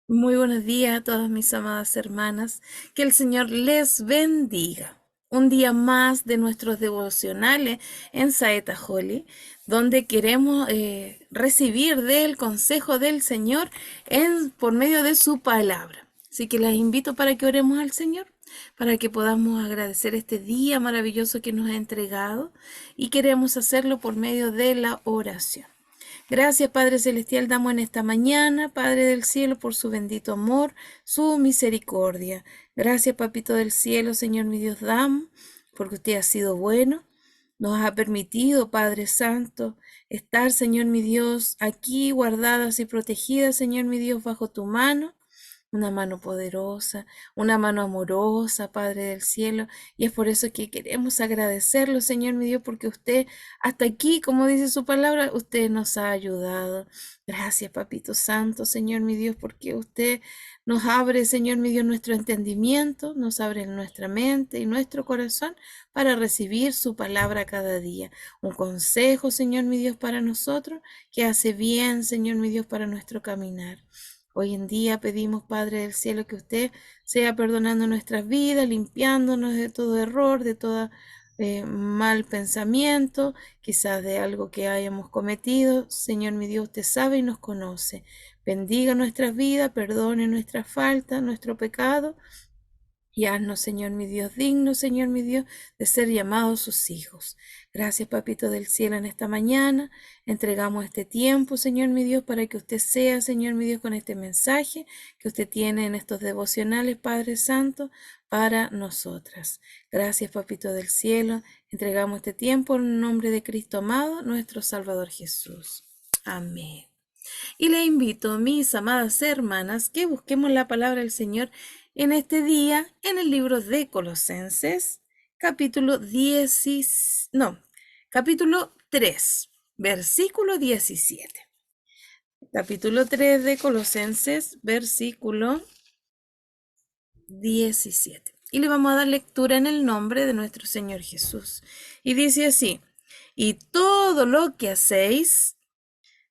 Muy buenos días a todas mis amadas hermanas. Que el Señor les bendiga. Un día más de nuestros devocionales en Saeta Holly, donde queremos recibir del consejo del Señor por medio de su palabra. Así que les invito para que oremos al Señor, para que podamos agradecer este día maravilloso que nos ha entregado y queremos hacerlo por medio de la oración. Gracias, Padre Celestial, damos en esta mañana, Padre del cielo, por su bendito amor, su misericordia. Gracias, Papito del cielo, Señor mi Dios, damos, porque usted ha sido bueno. Nos ha permitido, Padre Santo, estar, Señor mi Dios, aquí guardadas y protegidas, Señor mi Dios, bajo tu mano. Una mano poderosa, una mano amorosa, Padre del cielo. Y es por eso que queremos agradecerlo, Señor mi Dios, porque usted hasta aquí, como dice su palabra, usted nos ha ayudado. Gracias, Papito Santo, Señor mi Dios, porque usted nos abre, Señor mi Dios, nuestro entendimiento, nos abre nuestra mente y nuestro corazón para recibir su palabra cada día. Un consejo, Señor mi Dios, para nosotros, que hace bien, Señor mi Dios, para nuestro caminar. Hoy en día pedimos, Padre del cielo, que usted sea perdonando nuestras vidas, limpiándonos de todo error, de todo mal pensamiento, quizás de algo que hayamos cometido. Señor mi Dios, usted sabe y nos conoce. Bendiga nuestras vidas, perdone nuestras faltas, nuestro pecado. Y haznos, Señor mi Dios, digno, Señor mi Dios, de ser llamados sus hijos. Gracias, Papito del cielo, en esta mañana. Entregamos este tiempo, Señor mi Dios, para que usted sea, Señor mi Dios, con este mensaje que usted tiene en estos devocionales, Padre Santo, para nosotras. Gracias, Papito del cielo. Entregamos este tiempo en el nombre de Cristo amado, nuestro Salvador Jesús. Amén. Y le invito, mis amadas hermanas, que busquemos la palabra del Señor en este día en el libro de Colosenses, capítulo 10, no, capítulo 3, versículo 17. Capítulo 3 de Colosenses, versículo 17. Y le vamos a dar lectura en el nombre de nuestro Señor Jesús. Y dice así: y todo lo que hacéis,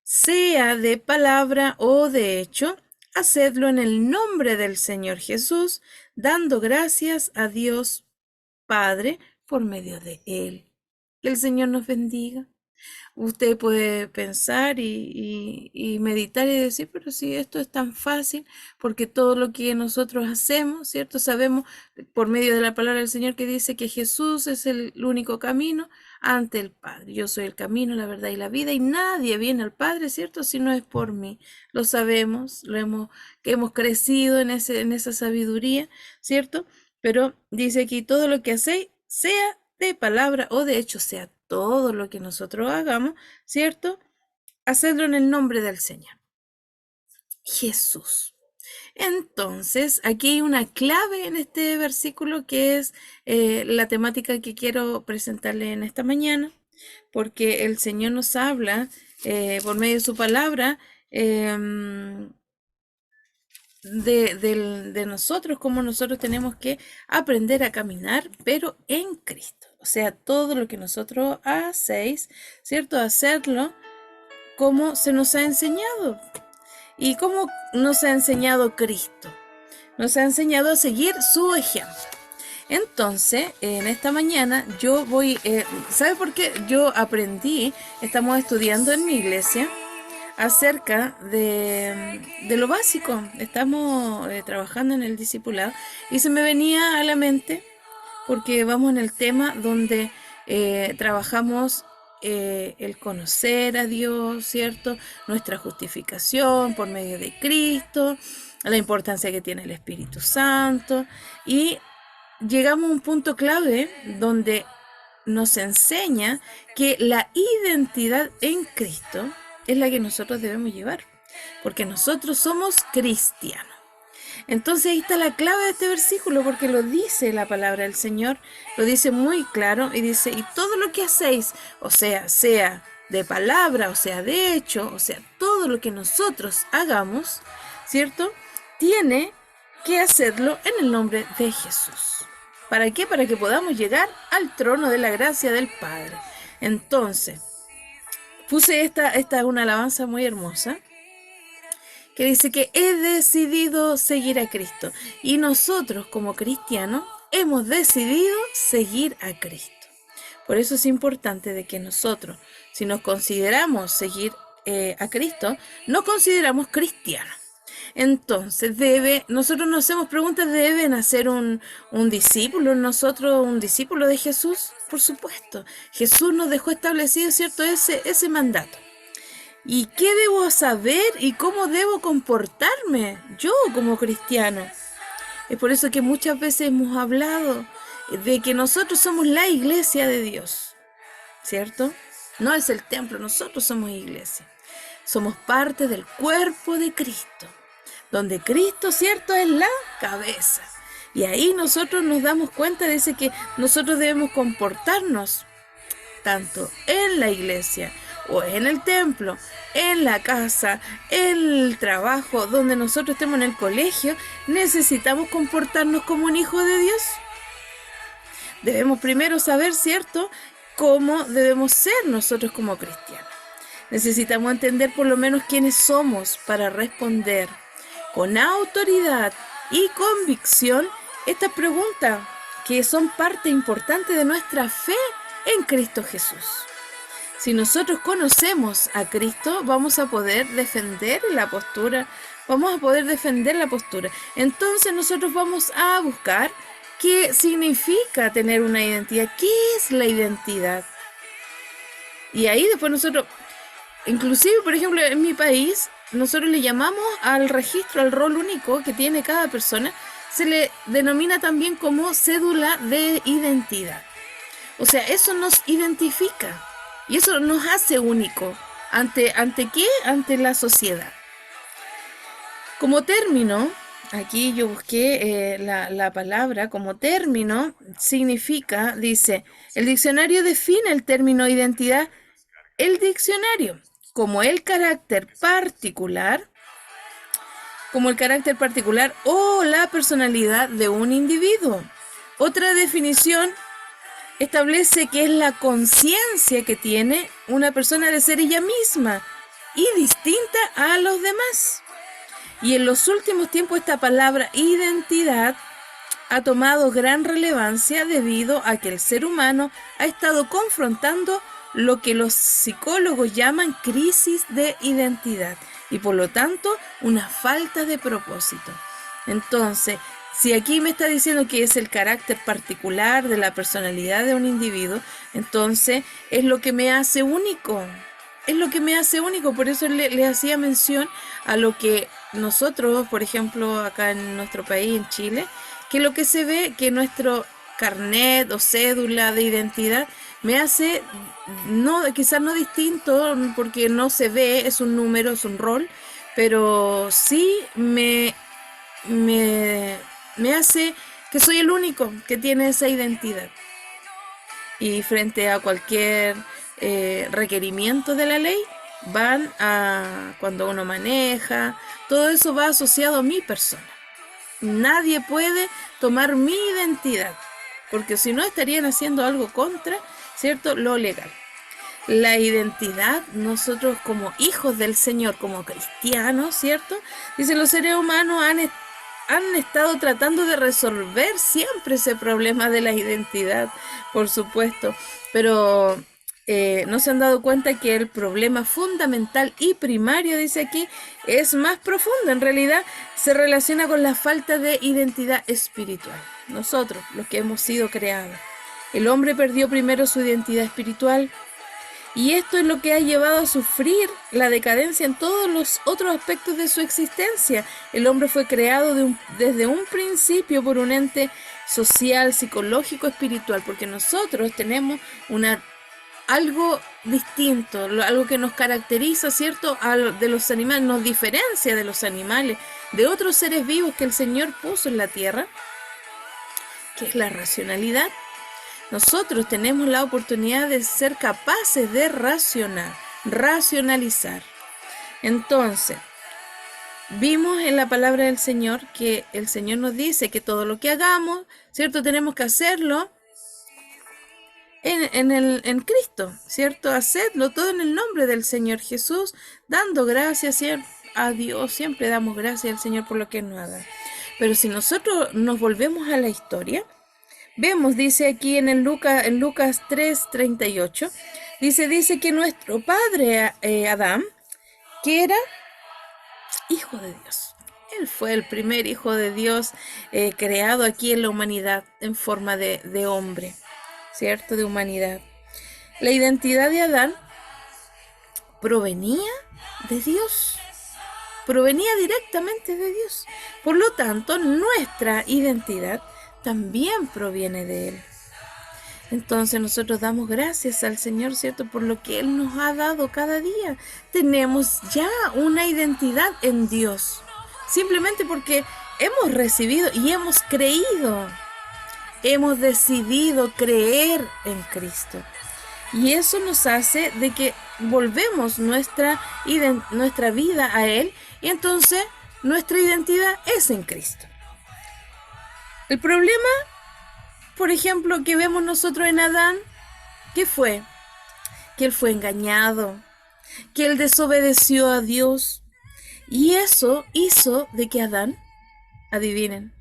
sea de palabra o de hecho, hacedlo en el nombre del Señor Jesús, dando gracias a Dios Padre por medio de Él. Que el Señor nos bendiga. Usted puede pensar y meditar y decir, pero si esto es tan fácil, porque todo lo que nosotros hacemos, ¿cierto? Sabemos por medio de la palabra del Señor que dice que Jesús es el único camino ante el Padre. Yo soy el camino, la verdad y la vida, y nadie viene al Padre, ¿cierto? Si no es por mí. Lo sabemos, que hemos crecido en esa sabiduría, ¿cierto? Pero dice aquí, todo lo que hacéis, sea de palabra o de hecho, sea todo lo que nosotros hagamos, ¿cierto? Hacerlo en el nombre del Señor Jesús. Entonces, aquí hay una clave en este versículo que es la temática que quiero presentarle en esta mañana, porque el Señor nos habla por medio de su palabra de nosotros, cómo nosotros tenemos que aprender a caminar, pero en Cristo. O sea, todo lo que nosotros hacéis, ¿cierto? Hacerlo como se nos ha enseñado. ¿Y cómo nos ha enseñado Cristo? Nos ha enseñado a seguir su ejemplo. Entonces, en esta mañana yo voy, ¿sabe por qué? Yo aprendí, estamos estudiando en mi iglesia acerca de lo básico. Estamos trabajando en el discipulado y se me venía a la mente, porque vamos en el tema donde trabajamos el conocer a Dios, ¿cierto? Nuestra justificación por medio de Cristo, la importancia que tiene el Espíritu Santo, y llegamos a un punto clave donde nos enseña que la identidad en Cristo es la que nosotros debemos llevar, porque nosotros somos cristianos. Entonces ahí está la clave de este versículo, porque lo dice la palabra del Señor, lo dice muy claro y dice, y todo lo que hacéis, o sea de palabra, o sea de hecho, o sea todo lo que nosotros hagamos, ¿cierto? Tiene que hacerlo en el nombre de Jesús. ¿Para qué? Para que podamos llegar al trono de la gracia del Padre. Entonces, puse esta es una alabanza muy hermosa que dice que he decidido seguir a Cristo. Y nosotros como cristianos hemos decidido seguir a Cristo. Por eso es importante de que nosotros, si nos consideramos seguir a Cristo, no consideramos cristianos. Entonces, nosotros nos hacemos preguntas, ¿debe nacer un discípulo, nosotros un discípulo de Jesús? Por supuesto, Jesús nos dejó establecido, ¿cierto?, ese mandato. ¿Y qué debo saber y cómo debo comportarme yo como cristiano? Es por eso que muchas veces hemos hablado de que nosotros somos la iglesia de Dios, ¿cierto? No es el templo, nosotros somos iglesia. Somos parte del cuerpo de Cristo, donde Cristo, ¿cierto?, es la cabeza. Y ahí nosotros nos damos cuenta de que nosotros debemos comportarnos tanto en la iglesia o en el templo, en la casa, en el trabajo, donde nosotros estemos en el colegio, necesitamos comportarnos como un hijo de Dios. Debemos primero saber, ¿cierto?, cómo debemos ser nosotros como cristianos. Necesitamos entender por lo menos quiénes somos para responder con autoridad y convicción estas preguntas que son parte importante de nuestra fe en Cristo Jesús. Si nosotros conocemos a Cristo, vamos a poder defender la postura. Entonces nosotros vamos a buscar qué significa tener una identidad, qué es la identidad. Y ahí después nosotros, inclusive por ejemplo en mi país, nosotros le llamamos al registro, al rol único que tiene cada persona, se le denomina también como cédula de identidad. O sea, eso nos identifica y eso nos hace único. ¿Ante qué? Ante la sociedad. Como término, aquí yo busqué la palabra, como término significa, dice, el diccionario define el término identidad, el diccionario, como el carácter particular o la personalidad de un individuo. Otra definición establece que es la conciencia que tiene una persona de ser ella misma y distinta a los demás. Y en los últimos tiempos esta palabra identidad ha tomado gran relevancia debido a que el ser humano ha estado confrontando lo que los psicólogos llaman crisis de identidad y por lo tanto una falta de propósito. Entonces, si aquí me está diciendo que es el carácter particular de la personalidad de un individuo, entonces es lo que me hace único. Por eso le hacía mención a lo que nosotros, por ejemplo, acá en nuestro país, en Chile, que lo que se ve que nuestro carnet o cédula de identidad me hace, quizás no distinto, porque no se ve, es un número, es un rol, pero sí me hace que soy el único que tiene esa identidad. Y frente a cualquier requerimiento de la ley, cuando uno maneja, todo eso va asociado a mi persona. Nadie puede tomar mi identidad, porque si no estarían haciendo algo contra, ¿cierto?, lo legal. La identidad, nosotros como hijos del Señor, como cristianos, ¿cierto? Dice, los seres humanos han estado tratando de resolver siempre ese problema de la identidad, por supuesto, pero no se han dado cuenta que el problema fundamental y primario, dice aquí, es más profundo. En realidad se relaciona con la falta de identidad espiritual. Nosotros, los que hemos sido creados. El hombre perdió primero su identidad espiritual y esto es lo que ha llevado a sufrir la decadencia en todos los otros aspectos de su existencia. El hombre fue creado desde un principio por un ente social, psicológico, espiritual, porque nosotros tenemos algo distinto, algo que nos caracteriza, ¿cierto?, de los animales, nos diferencia de los animales, de otros seres vivos que el Señor puso en la tierra, que es la racionalidad. Nosotros tenemos la oportunidad de ser capaces de racionalizar. Entonces, vimos en la palabra del Señor que el Señor nos dice que todo lo que hagamos, ¿cierto?, tenemos que hacerlo en Cristo, ¿cierto? Hacedlo todo en el nombre del Señor Jesús, dando gracias, ¿cierto?, a Dios, siempre damos gracias al Señor por lo que nos ha dado. Pero si nosotros nos volvemos a la historia, vemos, dice aquí en Lucas 3:38, dice que nuestro padre Adán, que era hijo de Dios, él fue el primer hijo de Dios creado aquí en la humanidad en forma de hombre, ¿cierto? De humanidad. La identidad de Adán provenía de Dios, provenía directamente de Dios. Por lo tanto, nuestra identidad también proviene de Él. Entonces nosotros damos gracias al Señor, ¿cierto? Por lo que Él nos ha dado cada día. Tenemos ya una identidad en Dios, simplemente porque hemos recibido y hemos creído, hemos decidido creer en Cristo. Y eso nos hace de que volvemos nuestra vida a Él, y entonces nuestra identidad es en Cristo. El problema, por ejemplo, que vemos nosotros en Adán, ¿qué fue? Que él fue engañado, que él desobedeció a Dios, y eso hizo de que Adán, adivinen,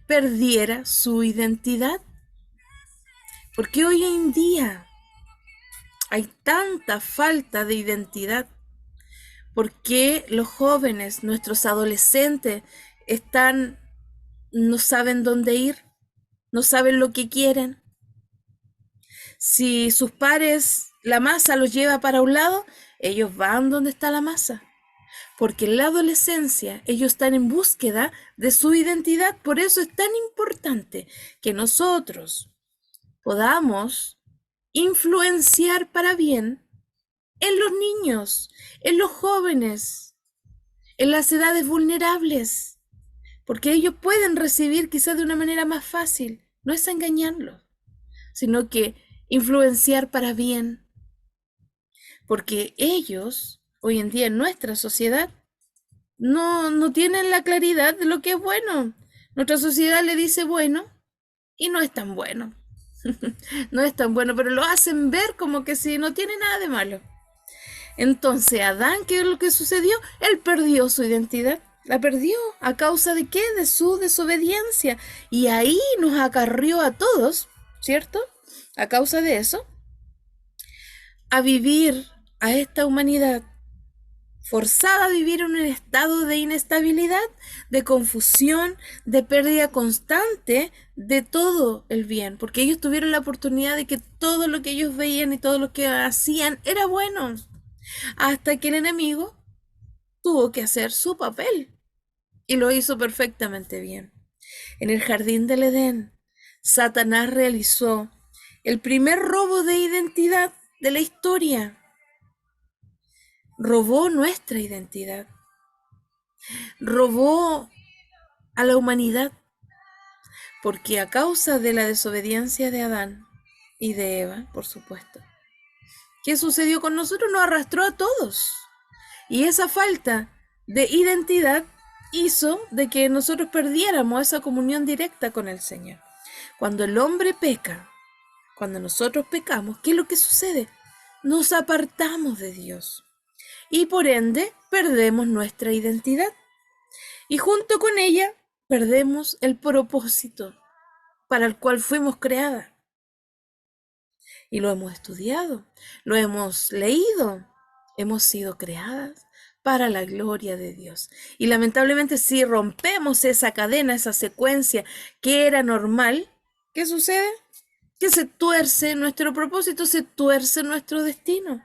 perdiera su identidad. Porque hoy en día hay tanta falta de identidad. Porque los jóvenes, nuestros adolescentes, no saben dónde ir, no saben lo que quieren. Si sus pares, la masa los lleva para un lado, ellos van donde está la masa. Porque en la adolescencia ellos están en búsqueda de su identidad. Por eso es tan importante que nosotros podamos influenciar para bien en los niños, en los jóvenes, en las edades vulnerables, porque ellos pueden recibir quizás de una manera más fácil. No es engañarlos, sino que influenciar para bien, porque ellos hoy en día en nuestra sociedad no tienen la claridad de lo que es bueno. Nuestra sociedad le dice bueno y no es tan bueno. No es tan bueno, pero lo hacen ver como que si no tiene nada de malo. Entonces, Adán, ¿qué es lo que sucedió? Él perdió su identidad. La perdió. ¿A causa de qué? De su desobediencia. Y ahí nos acarrió a todos, ¿cierto? A causa de eso, a vivir a esta humanidad forzada a vivir en un estado de inestabilidad, de confusión, de pérdida constante de todo el bien, porque ellos tuvieron la oportunidad de que todo lo que ellos veían y todo lo que hacían era bueno, hasta que el enemigo tuvo que hacer su papel y lo hizo perfectamente bien. En el jardín del Edén, Satanás realizó el primer robo de identidad de la historia. Robó nuestra identidad, robó a la humanidad, porque a causa de la desobediencia de Adán y de Eva, por supuesto, ¿qué sucedió con nosotros? Nos arrastró a todos. Y esa falta de identidad hizo de que nosotros perdiéramos esa comunión directa con el Señor. Cuando el hombre peca, cuando nosotros pecamos, ¿qué es lo que sucede? Nos apartamos de Dios. Y por ende perdemos nuestra identidad. Y junto con ella perdemos el propósito para el cual fuimos creadas. Y lo hemos estudiado, lo hemos leído, hemos sido creadas para la gloria de Dios. Y lamentablemente si rompemos esa cadena, esa secuencia que era normal, ¿qué sucede? Que se tuerce nuestro propósito, se tuerce nuestro destino.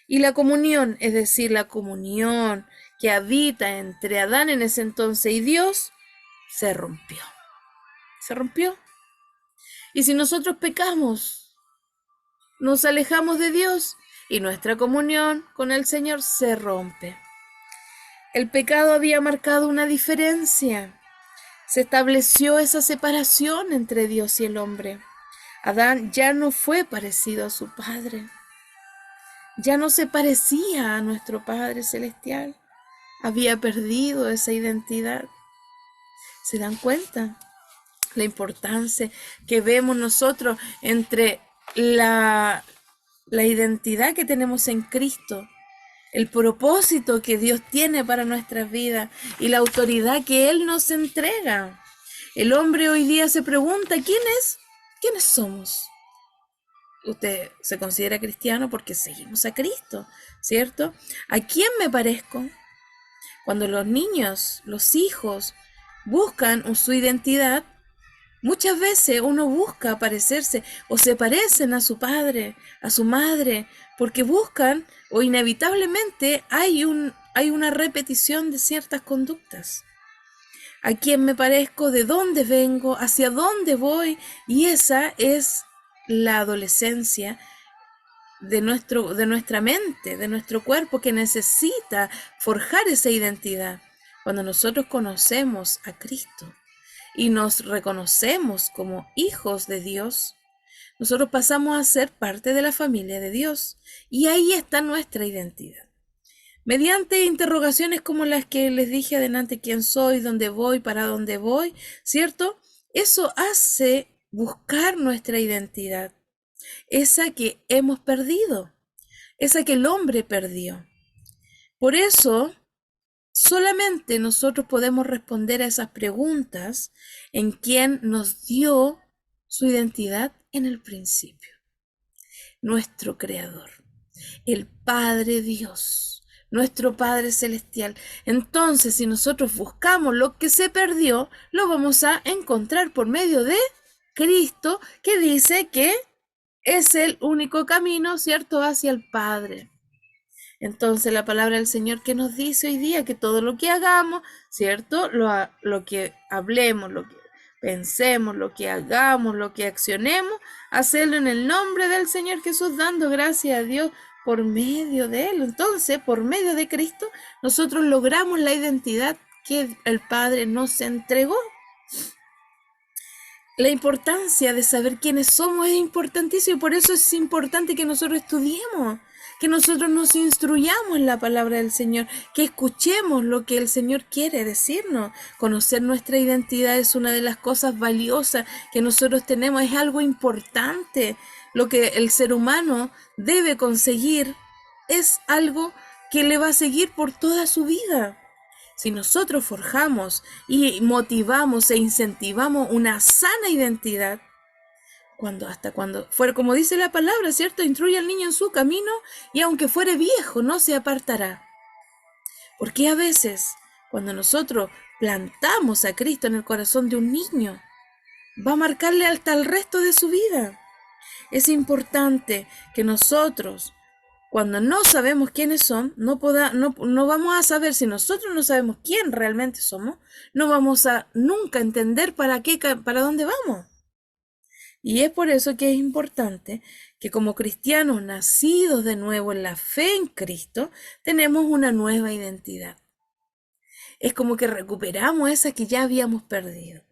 Y la comunión, es decir, la comunión que habita entre Adán en ese entonces y Dios, se rompió. Se rompió. Y si nosotros pecamos, nos alejamos de Dios y nuestra comunión con el Señor se rompe. El pecado había marcado una diferencia. Se estableció esa separación entre Dios y el hombre. Adán ya no fue parecido a su padre. Ya no se parecía a nuestro Padre Celestial. Había perdido esa identidad. ¿Se dan cuenta? La importancia que vemos nosotros entre la identidad que tenemos en Cristo el propósito que Dios tiene para nuestras vidas y la autoridad que Él nos entrega. El hombre hoy día se pregunta, ¿quién es? ¿Quiénes somos? Usted se considera cristiano porque seguimos a Cristo, ¿cierto? ¿A quién me parezco? Cuando los niños, los hijos, buscan su identidad, muchas veces uno busca parecerse o se parecen a su padre, a su madre, porque buscan o inevitablemente hay una repetición de ciertas conductas. ¿A quién me parezco? ¿De dónde vengo? ¿Hacia dónde voy? Y esa es la adolescencia de nuestra mente, de nuestro cuerpo que necesita forjar esa identidad. Cuando nosotros conocemos a Cristo y nos reconocemos como hijos de Dios, nosotros pasamos a ser parte de la familia de Dios y ahí está nuestra identidad. Mediante interrogaciones como las que les dije adelante, quién soy, dónde voy, para dónde voy, ¿cierto? Eso hace buscar nuestra identidad, esa que hemos perdido, esa que el hombre perdió. Por eso, solamente nosotros podemos responder a esas preguntas en quien nos dio su identidad en el principio. Nuestro Creador, el Padre Dios, nuestro Padre Celestial. Entonces, si nosotros buscamos lo que se perdió, lo vamos a encontrar por medio de Cristo, que dice que es el único camino, ¿cierto?, hacia el Padre. Entonces la palabra del Señor que nos dice hoy día que todo lo que hagamos, ¿cierto? Lo que hablemos, lo que pensemos, lo que hagamos, lo que accionemos, hacerlo en el nombre del Señor Jesús, dando gracias a Dios por medio de Él. Entonces, por medio de Cristo, nosotros logramos la identidad que el Padre nos entregó. La importancia de saber quiénes somos es importantísimo, por eso es importante que nosotros estudiemos, que nosotros nos instruyamos en la palabra del Señor, que escuchemos lo que el Señor quiere decirnos. Conocer nuestra identidad es una de las cosas valiosas que nosotros tenemos, es algo importante. Lo que el ser humano debe conseguir es algo que le va a seguir por toda su vida. Si nosotros forjamos y motivamos e incentivamos una sana identidad, hasta cuando fuera, como dice la palabra, ¿cierto? Instruye al niño en su camino y aunque fuere viejo, no se apartará. Porque a veces, cuando nosotros plantamos a Cristo en el corazón de un niño, va a marcarle hasta el resto de su vida. Es importante que nosotros, cuando no sabemos quiénes son, no vamos a saber, si nosotros no sabemos quién realmente somos, no vamos a nunca entender para dónde vamos. Y es por eso que es importante que como cristianos nacidos de nuevo en la fe en Cristo, tenemos una nueva identidad. Es como que recuperamos esa que ya habíamos perdido.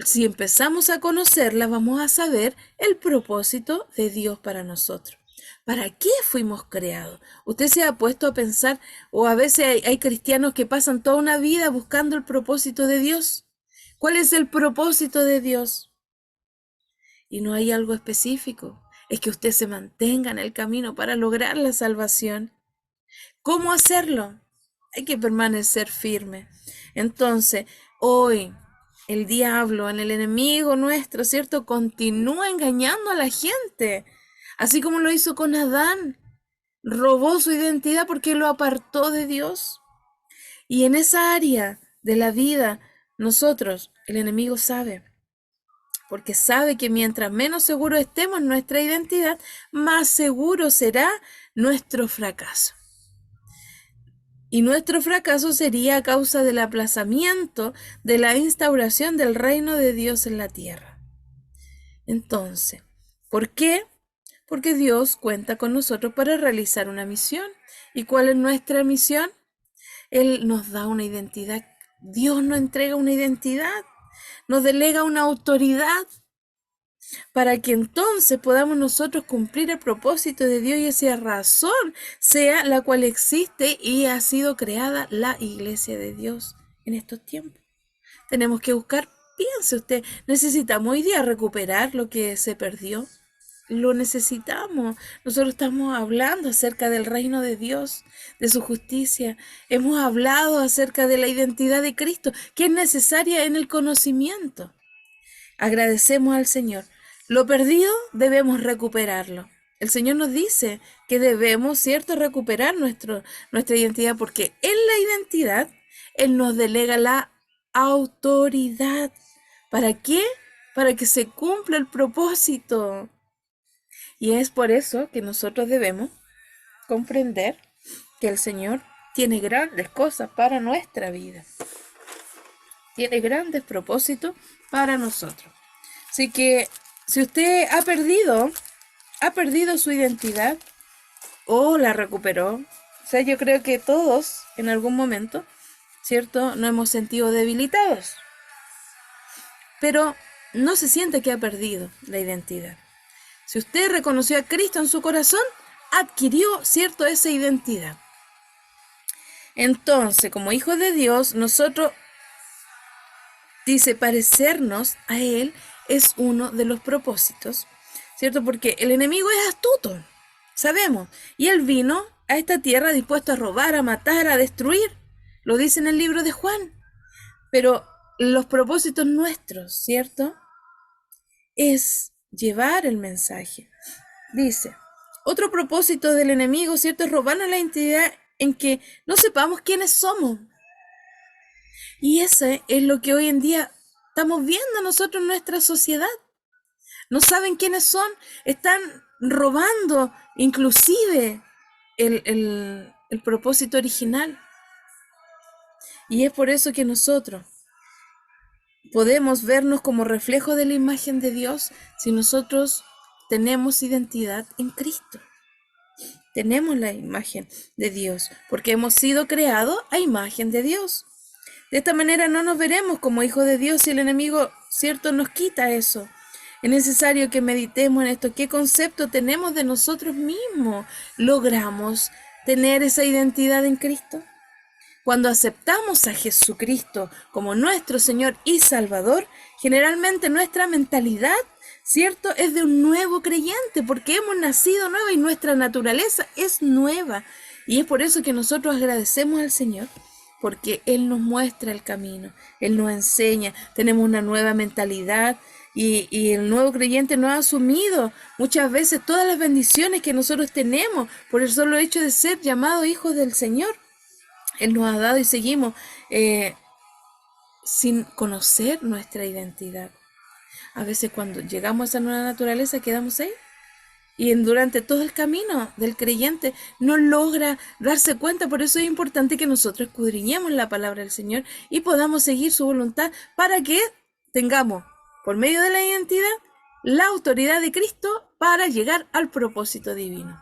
Si empezamos a conocerla, vamos a saber el propósito de Dios para nosotros. ¿Para qué fuimos creados? Usted se ha puesto a pensar, o a veces hay cristianos que pasan toda una vida buscando el propósito de Dios. ¿Cuál es el propósito de Dios? Y no hay algo específico. Es que usted se mantenga en el camino para lograr la salvación. ¿Cómo hacerlo? Hay que permanecer firme. Entonces, hoy el diablo, el enemigo nuestro, ¿cierto?, continúa engañando a la gente. Así como lo hizo con Adán, robó su identidad porque lo apartó de Dios. Y en esa área de la vida, nosotros, el enemigo sabe, porque sabe que mientras menos seguros estemos en nuestra identidad, más seguro será nuestro fracaso. Y nuestro fracaso sería a causa del aplazamiento de la instauración del reino de Dios en la tierra. Entonces, ¿por qué? Porque Dios cuenta con nosotros para realizar una misión. ¿Y cuál es nuestra misión? Él nos da una identidad. Dios nos entrega una identidad, nos delega una autoridad para que entonces podamos nosotros cumplir el propósito de Dios y esa razón sea la cual existe y ha sido creada la iglesia de Dios en estos tiempos. Tenemos que buscar, piense usted, necesitamos hoy día recuperar lo que se perdió. lo necesitamos. Nosotros estamos hablando acerca del reino de Dios, de su justicia. Hemos hablado acerca de la identidad de Cristo, que es necesaria en el conocimiento. Agradecemos al Señor. Lo perdido debemos recuperarlo. El Señor nos dice que debemos, ¿cierto?, recuperar nuestra identidad, porque en la identidad Él nos delega la autoridad. ¿Para qué? Para que se cumpla el propósito. Y es por eso que nosotros debemos comprender que el Señor tiene grandes cosas para nuestra vida. Tiene grandes propósitos para nosotros. Así que si usted ha perdido su identidad o la recuperó, o sea, yo creo que todos en algún momento, ¿cierto?, nos hemos sentido debilitados. Pero no se siente que ha perdido la identidad. Si usted reconoció a Cristo en su corazón, adquirió, ¿cierto?, esa identidad. Entonces, como hijos de Dios, nosotros, dice, parecernos a Él es uno de los propósitos, ¿cierto? Porque el enemigo es astuto, sabemos, y Él vino a esta tierra dispuesto a robar, a matar, a destruir. Lo dice en el libro de Juan. Pero los propósitos nuestros, ¿cierto?, es llevar el mensaje. Dice, otro propósito del enemigo, ¿cierto?, es robarnos la identidad en que no sepamos quiénes somos. Y ese es lo que hoy en día estamos viendo nosotros en nuestra sociedad. No saben quiénes son, están robando inclusive el propósito original. Y es por eso que nosotros podemos vernos como reflejo de la imagen de Dios si nosotros tenemos identidad en Cristo. Tenemos la imagen de Dios porque hemos sido creados a imagen de Dios. De esta manera no nos veremos como hijos de Dios si el enemigo, ¿cierto?, nos quita eso. Es necesario que meditemos en esto. ¿Qué concepto tenemos de nosotros mismos? ¿Logramos tener esa identidad en Cristo? Cuando aceptamos a Jesucristo como nuestro Señor y Salvador, generalmente nuestra mentalidad, ¿cierto?, es de un nuevo creyente, porque hemos nacido nueva y nuestra naturaleza es nueva. Y es por eso que nosotros agradecemos al Señor, porque Él nos muestra el camino, Él nos enseña, tenemos una nueva mentalidad y el nuevo creyente no ha asumido muchas veces todas las bendiciones que nosotros tenemos por el solo hecho de ser llamados hijos del Señor. Él nos ha dado y seguimos sin conocer nuestra identidad. A veces cuando llegamos a esa nueva naturaleza quedamos ahí y durante todo el camino del creyente no logra darse cuenta. Por eso es importante que nosotros escudriñemos la palabra del Señor y podamos seguir su voluntad para que tengamos, por medio de la identidad, la autoridad de Cristo para llegar al propósito divino.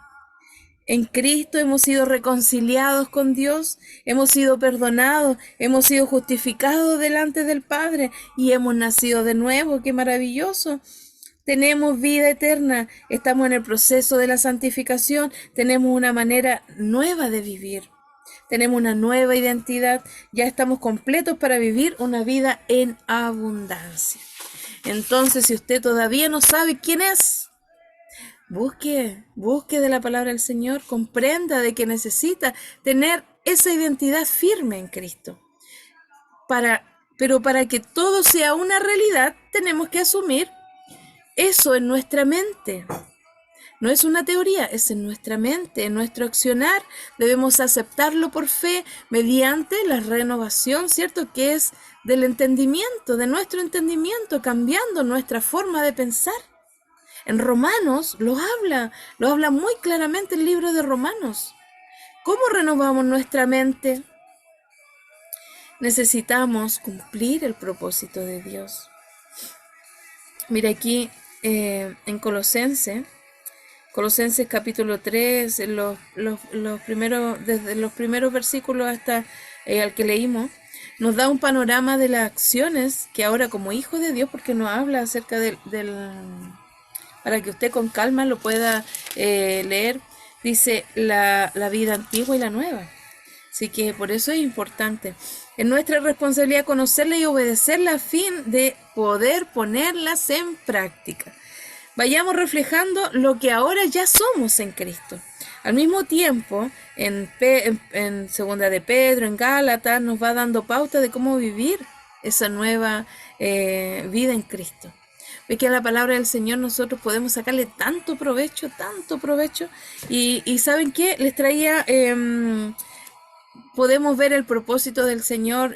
En Cristo hemos sido reconciliados con Dios, hemos sido perdonados, hemos sido justificados delante del Padre y hemos nacido de nuevo. ¡Qué maravilloso! Tenemos vida eterna, estamos en el proceso de la santificación, tenemos una manera nueva de vivir, tenemos una nueva identidad, ya estamos completos para vivir una vida en abundancia. Entonces, si usted todavía no sabe quién es, busque de la palabra del Señor, comprenda de que necesita tener esa identidad firme en Cristo. Pero para que todo sea una realidad, tenemos que asumir eso en nuestra mente. No es una teoría, es en nuestra mente, en nuestro accionar. Debemos aceptarlo por fe mediante la renovación, ¿cierto?, que es del entendimiento, de nuestro entendimiento, cambiando nuestra forma de pensar. En Romanos lo habla muy claramente el libro de Romanos. ¿Cómo renovamos nuestra mente? Necesitamos cumplir el propósito de Dios. Mira aquí en Colosenses capítulo 3, desde los primeros versículos hasta al que leímos, nos da un panorama de las acciones que ahora como hijos de Dios, porque nos habla acerca del para que usted con calma lo pueda leer, dice la vida antigua y la nueva. Así que por eso es importante. Es nuestra responsabilidad conocerla y obedecerla a fin de poder ponerlas en práctica. vayamos reflejando lo que ahora ya somos en Cristo. Al mismo tiempo, en Segunda de Pedro, en Gálatas, nos va dando pauta de cómo vivir esa nueva vida en Cristo. Ve que a la palabra del Señor nosotros podemos sacarle tanto provecho, y ¿saben qué? Les traía, podemos ver el propósito del Señor,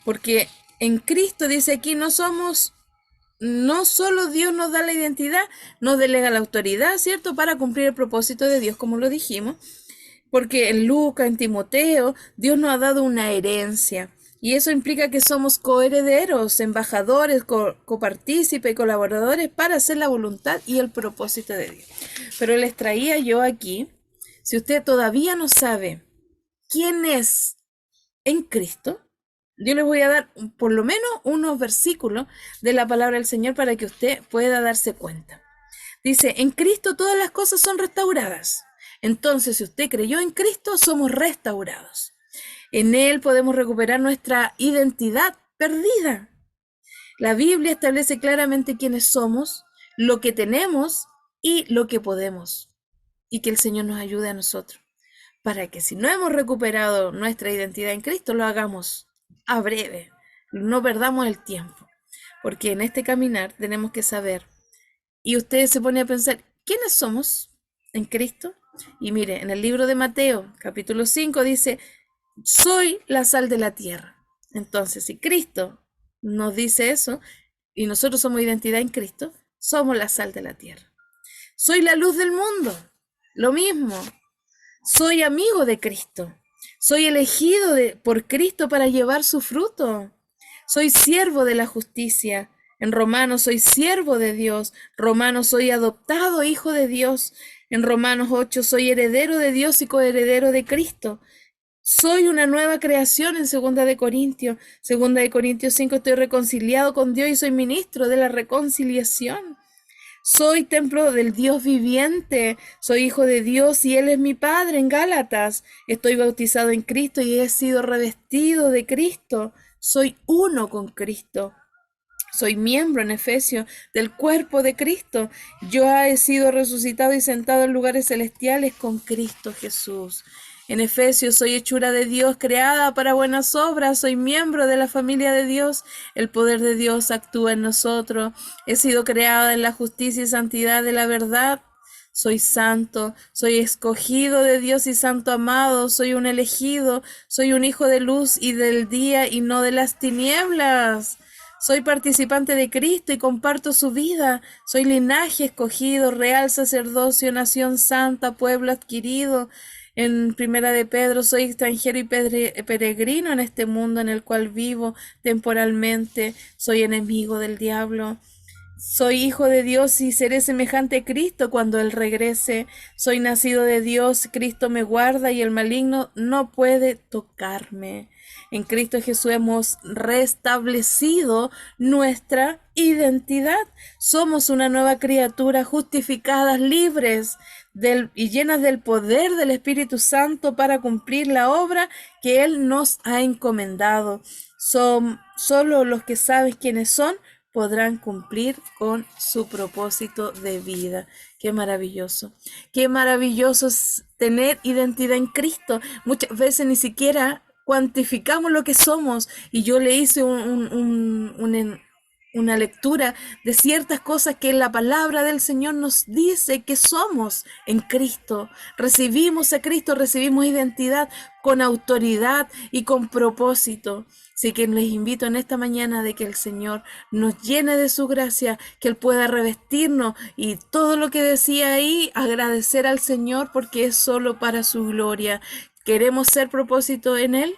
porque en Cristo dice aquí, no solo Dios nos da la identidad, nos delega la autoridad, ¿cierto? Para cumplir el propósito de Dios, como lo dijimos, porque en Lucas, en Timoteo, Dios nos ha dado una herencia. Y eso implica que somos coherederos, embajadores, copartícipes y colaboradores para hacer la voluntad y el propósito de Dios. Pero les traía yo aquí, si usted todavía no sabe quién es en Cristo, yo les voy a dar por lo menos unos versículos de la palabra del Señor para que usted pueda darse cuenta. Dice, en Cristo todas las cosas son restauradas. Entonces, si usted creyó en Cristo, somos restaurados. En Él podemos recuperar nuestra identidad perdida. La Biblia establece claramente quiénes somos, lo que tenemos y lo que podemos. Y que el Señor nos ayude a nosotros, para que si no hemos recuperado nuestra identidad en Cristo, lo hagamos a breve. No perdamos el tiempo, porque en este caminar tenemos que saber. Y usted se pone a pensar, ¿quiénes somos en Cristo? Y mire, en el libro de Mateo, capítulo 5, dice, soy la sal de la tierra. Entonces, si Cristo nos dice eso, y nosotros somos identidad en Cristo, somos la sal de la tierra. Soy la luz del mundo, lo mismo. Soy amigo de Cristo. Soy elegido por Cristo para llevar su fruto. Soy siervo de la justicia. En Romanos soy siervo de Dios. Romanos soy adoptado hijo de Dios. En Romanos 8 soy heredero de Dios y coheredero de Cristo. Soy una nueva creación en Segunda de Corintios. Segunda de Corintios 5 estoy reconciliado con Dios y soy ministro de la reconciliación. Soy templo del Dios viviente, soy hijo de Dios y Él es mi Padre en Gálatas. Estoy bautizado en Cristo y he sido revestido de Cristo. Soy uno con Cristo. Soy miembro en Efesios del cuerpo de Cristo. Yo he sido resucitado y sentado en lugares celestiales con Cristo Jesús. En Efesios soy hechura de Dios, creada para buenas obras, soy miembro de la familia de Dios, el poder de Dios actúa en nosotros, he sido creada en la justicia y santidad de la verdad, soy santo, soy escogido de Dios y santo amado, soy un elegido, soy un hijo de luz y del día y no de las tinieblas. Soy participante de Cristo y comparto su vida. Soy linaje escogido, real sacerdocio, nación santa, pueblo adquirido. En Primera de Pedro, soy extranjero y peregrino en este mundo en el cual vivo temporalmente. Soy enemigo del diablo. Soy hijo de Dios y seré semejante a Cristo cuando Él regrese. Soy nacido de Dios, Cristo me guarda y el maligno no puede tocarme. En Cristo Jesús hemos restablecido nuestra identidad. Somos una nueva criatura, justificadas, libres y llenas del poder del Espíritu Santo para cumplir la obra que Él nos ha encomendado. Solo los que saben quiénes son podrán cumplir con su propósito de vida. Qué maravilloso. Qué maravilloso es tener identidad en Cristo. Muchas veces ni siquiera cuantificamos lo que somos. Y yo le hice una lectura de ciertas cosas que la palabra del Señor nos dice que somos en Cristo. Recibimos a Cristo, recibimos identidad con autoridad y con propósito. Así que les invito en esta mañana de que el Señor nos llene de su gracia, que Él pueda revestirnos y todo lo que decía ahí, agradecer al Señor porque es solo para su gloria. Queremos ser propósito en Él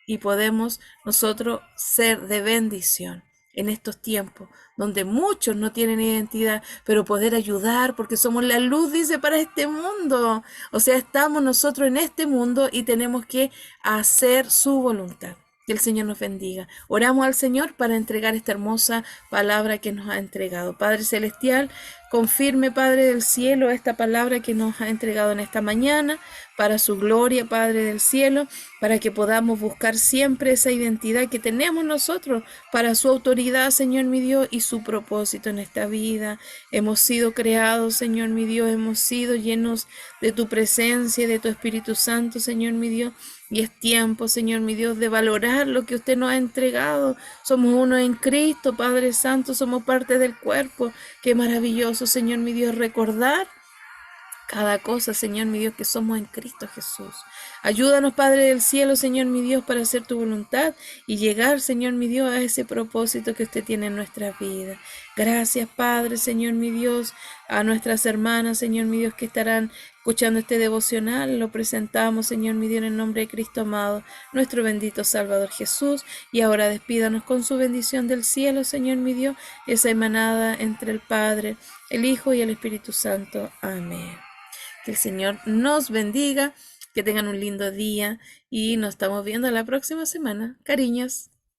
y podemos nosotros ser de bendición en estos tiempos donde muchos no tienen identidad, pero poder ayudar porque somos la luz, dice, para este mundo. O sea, estamos nosotros en este mundo y tenemos que hacer su voluntad. Que el Señor nos bendiga. Oramos al Señor para entregar esta hermosa palabra que nos ha entregado. Padre Celestial, Confirme, Padre del cielo, esta palabra que nos ha entregado en esta mañana, para su gloria, Padre del cielo, para que podamos buscar siempre esa identidad que tenemos nosotros, para su autoridad, Señor mi Dios, y su propósito en esta vida. Hemos sido creados, Señor mi Dios, hemos sido llenos de tu presencia y de tu Espíritu Santo, Señor mi Dios. Y es tiempo, Señor mi Dios, de valorar lo que usted nos ha entregado. Somos uno en Cristo, Padre Santo, somos parte del cuerpo. Qué maravilloso, Señor mi Dios, recordar cada cosa, Señor mi Dios, que somos en Cristo Jesús. Ayúdanos, Padre del cielo, Señor mi Dios, para hacer tu voluntad y llegar, Señor mi Dios, a ese propósito que usted tiene en nuestra vida. Gracias, Padre, Señor mi Dios, a nuestras hermanas, Señor mi Dios, que estarán escuchando este devocional. Lo presentamos, Señor mi Dios, en el nombre de Cristo amado, nuestro bendito Salvador Jesús. Y ahora despídanos con su bendición del cielo, Señor mi Dios, esa emanada entre el Padre, el Hijo y el Espíritu Santo. Amén. Que el Señor nos bendiga, que tengan un lindo día y nos estamos viendo la próxima semana. Cariños.